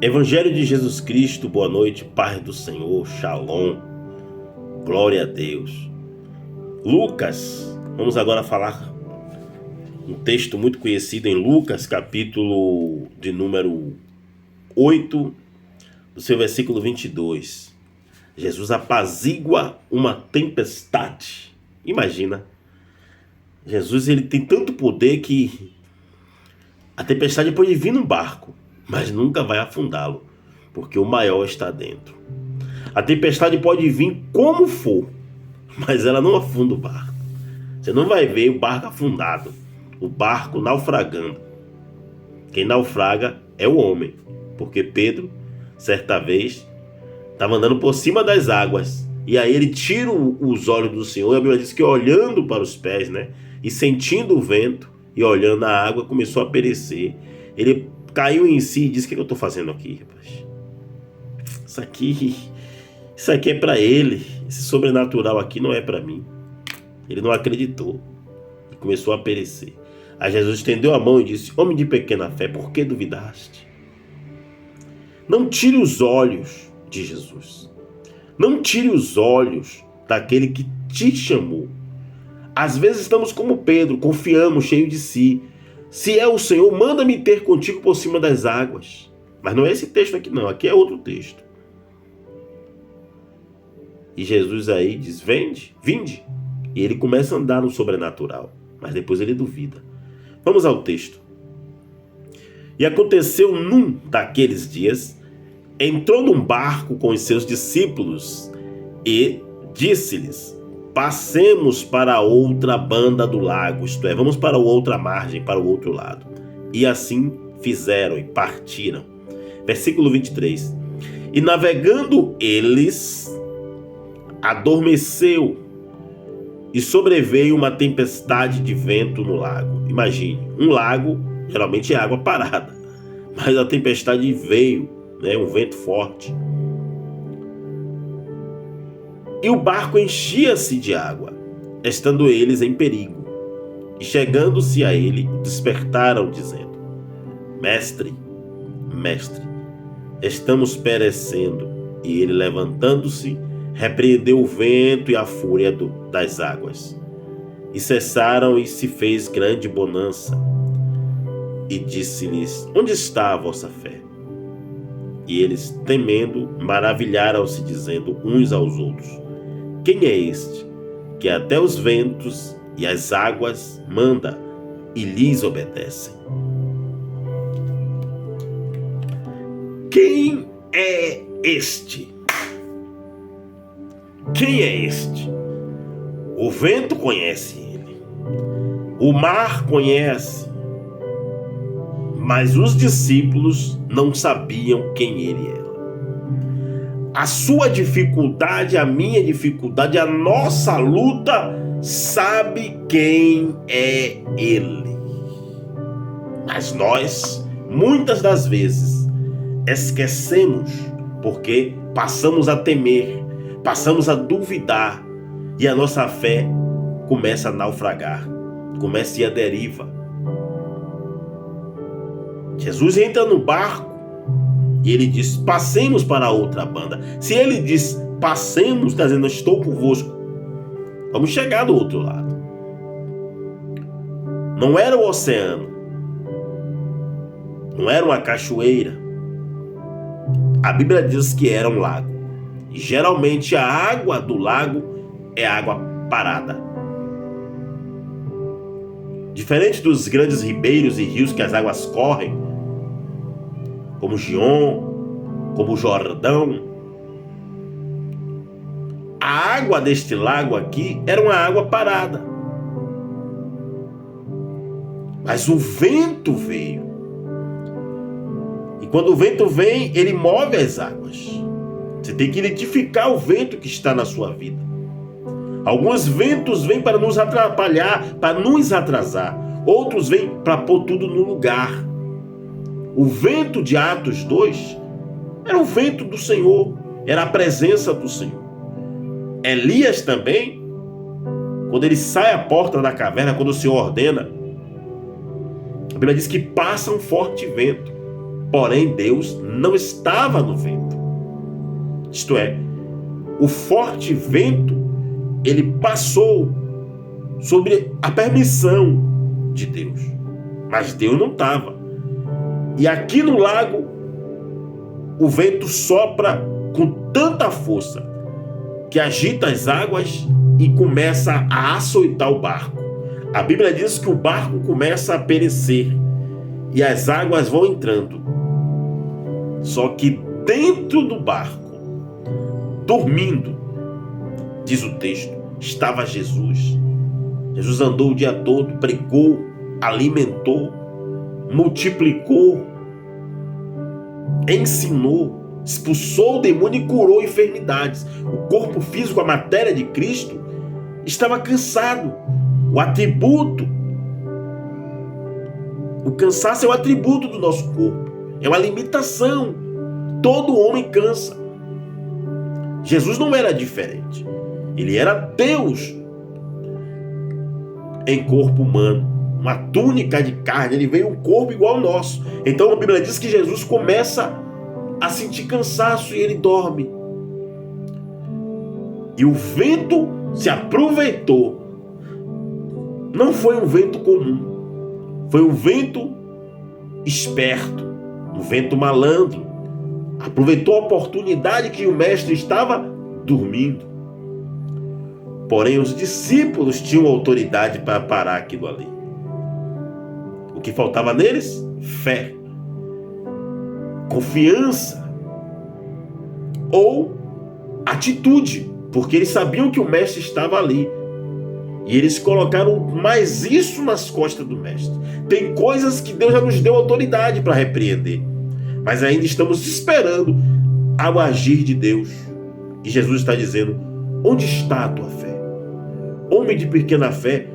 Evangelho de Jesus Cristo, boa noite, paz do Senhor, Shalom, glória a Deus. Lucas, vamos agora falar um texto muito conhecido em Lucas, capítulo de número 8, do seu versículo 22. Jesus apazigua uma tempestade. Imagina, Jesus ele tem tanto poder que a tempestade pode vir num barco, mas nunca vai afundá-lo, porque o maior está dentro. A tempestade pode vir como for, mas ela não afunda o barco. Você não vai ver o barco afundado, o barco naufragando. Quem naufraga é o homem, porque Pedro, certa vez, estava andando por cima das águas, e aí ele tira os olhos do Senhor, e a Bíblia diz que olhando para os pés, e sentindo o vento, e olhando a água, começou a perecer. Ele caiu em si e disse: o que eu estou fazendo aqui, rapaz? Isso aqui é para ele. Esse sobrenatural aqui não é para mim. Ele não acreditou e começou a perecer. Aí Jesus estendeu a mão e disse: homem de pequena fé, por que duvidaste? Não tire os olhos de Jesus. Não tire os olhos daquele que te chamou. Às vezes estamos como Pedro, confiamos, cheio de si. Se é o Senhor, manda-me ter contigo por cima das águas. Mas não é esse texto aqui não, aqui é outro texto. E Jesus aí diz: vinde. E ele começa a andar no sobrenatural, mas depois ele duvida. Vamos ao texto. E aconteceu num daqueles dias, entrou num barco com os seus discípulos e disse-lhes: passemos para a outra banda do lago, isto é, vamos para a outra margem, para o outro lado. E assim fizeram e partiram. Versículo 23. E navegando eles, adormeceu e sobreveio uma tempestade de vento no lago. Imagine, um lago geralmente é água parada, mas a tempestade veio, um vento forte. E o barco enchia-se de água, estando eles em perigo. E chegando-se a ele, despertaram, dizendo: Mestre, estamos perecendo. E ele, levantando-se, repreendeu o vento e a fúria das águas. E cessaram, e se fez grande bonança. E disse-lhes: onde está a vossa fé? E eles, temendo, maravilharam-se, dizendo uns aos outros: quem é este, que até os ventos e as águas manda, e lhes obedecem? Quem é este? Quem é este? O vento conhece ele, o mar conhece, mas os discípulos não sabiam quem ele era. A sua dificuldade, a minha dificuldade, a nossa luta, sabe quem é ele. Mas nós, muitas das vezes, esquecemos, porque passamos a temer, passamos a duvidar, e a nossa fé começa a naufragar, começa a ir à deriva. Jesus entra no barco e ele diz: passemos para a outra banda. Se ele diz passemos, está dizendo: estou convosco, vamos chegar do outro lado. Não era o oceano, não era uma cachoeira. A Bíblia diz que era um lago. E geralmente a água do lago é água parada. Diferente dos grandes ribeiros e rios que as águas correm, como Gion, como Jordão, a água deste lago aqui era uma água parada. Mas o vento veio. E quando o vento vem, ele move as águas. Você tem que identificar o vento que está na sua vida. Alguns ventos vêm para nos atrapalhar, para nos atrasar. Outros vêm para pôr tudo no lugar. O vento de Atos 2 era o vento do Senhor, era a presença do Senhor. Elias também, quando ele sai à porta da caverna, quando o Senhor ordena, a Bíblia diz que passa um forte vento. Porém, Deus não estava no vento. Isto é, o forte vento, ele passou sobre a permissão de Deus. Mas Deus não estava. E aqui no lago, o vento sopra com tanta força que agita as águas e começa a açoitar o barco. A Bíblia diz que o barco começa a perecer e as águas vão entrando. Só que dentro do barco, dormindo, diz o texto, estava Jesus. Jesus andou o dia todo, pregou, alimentou, multiplicou, ensinou, expulsou o demônio e curou enfermidades. O corpo físico, a matéria de Cristo, estava cansado. O atributo, o cansaço é o atributo do nosso corpo, é uma limitação. Todo homem cansa. Jesus não era diferente. Ele era Deus em corpo humano, uma túnica de carne. Ele veio um corpo igual ao nosso. Então a Bíblia diz que Jesus começa a sentir cansaço e ele dorme. E o vento se aproveitou. Não foi um vento comum, foi um vento esperto, um vento malandro. Aproveitou a oportunidade que o mestre estava dormindo. Porém, os discípulos tinham autoridade para parar aquilo ali. O que faltava neles? Fé, confiança ou atitude, porque eles sabiam que o mestre estava ali. E eles colocaram mais isso nas costas do mestre. Tem coisas que Deus já nos deu autoridade para repreender, mas ainda estamos esperando ao agir de Deus. E Jesus está dizendo: onde está a tua fé? Homem de pequena fé,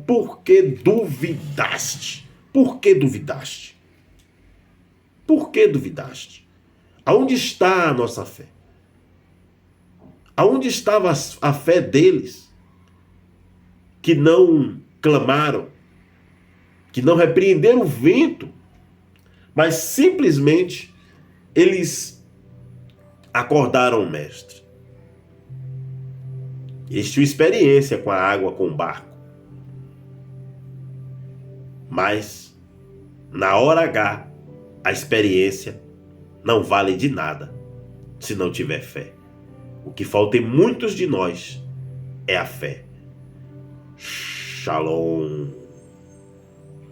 por que duvidaste? Por que duvidaste? Por que duvidaste? Aonde está a nossa fé? Aonde estava a fé deles? Que não clamaram, que não repreenderam o vento, mas simplesmente eles acordaram o mestre. Eles tinham experiência com a água, com o barco. Mas, na hora H, a experiência não vale de nada se não tiver fé. O que falta em muitos de nós é a fé. Shalom.